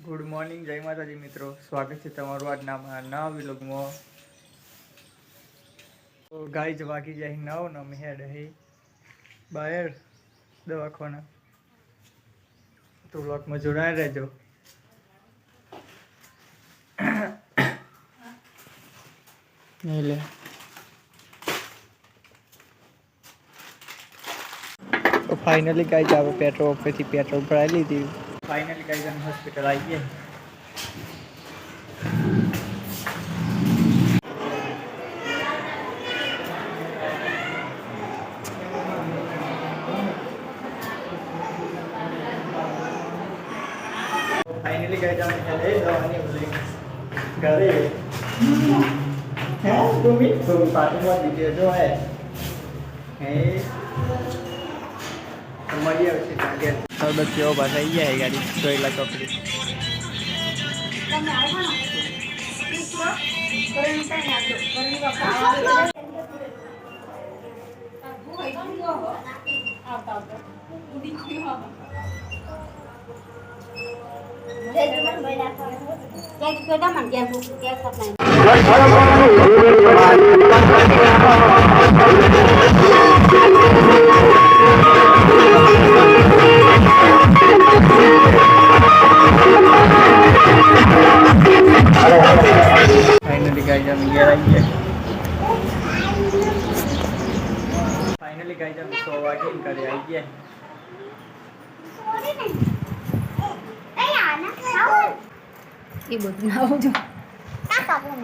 Good morning, જય માતાજી મિત્રો. સ્વાગત છે તમારું આજના નવા વ્લોગમાં. તો ગાઈઝ વાગી જાય 9 ને અમે હેડ હે બહાર દવાખાના. તો વ્લોગમાં જોડાઈ રહેજો. લે તો ફાઇનલી ગાઈઝ આપણે પેટ્રોલ પંપેથી પેટ્રોલ ભરાઈ લીધી. ફાઇનલી ગાઈઝ અમે હોસ્પિટલ આવી ગયા. फाइनली गए जाने चले दवानी बोले घरे हैं तुम ही तो पार्टी में दीजिए जो है हमारी वैसे टारगेट सब बच्चों बस आई है गाड़ी कोयला चौकड़ी फाइनली गाइस हम ये आई है. फाइनली गाइस हम 100 वागे करे आई है. એ બધું આવું જો કાટવાનું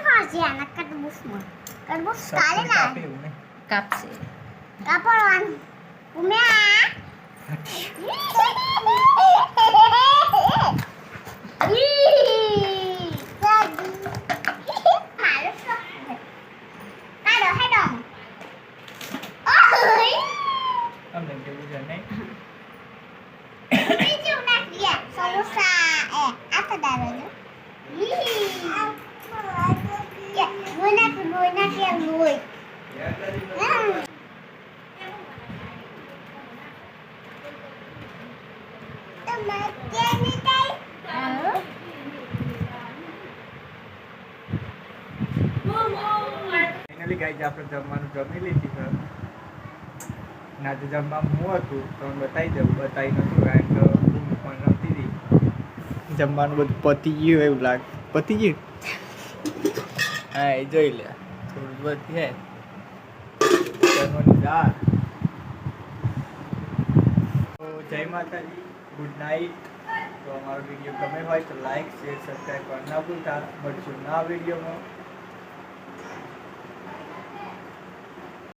ખાસી આના કટબુસમાં કટબુસ કાલે ના કાપશે કાપવાનું ઉમ્યા फाइनली गाइस આપણે જમવાનું જમી લીધી છે. ના તો જમવામાં હું હતું તમને બતાવી દઉં. બતાવી નતું કારણ કે હું પણ રમતી હતી. જમવાનું બધું પતી ગયું એવું લાગે. પતી ગયું હા એ જોઈ લે થોડું બધી હે જમવાની દાળ. તો જય માતાજી, ગુડ નાઇટ. તો અમારો વિડીયો ગમે હોય તો લાઈક શેર સબસ્ક્રાઈબ કરવાનું ના ભૂલતા. મળશું નવા વિડીયોમાં.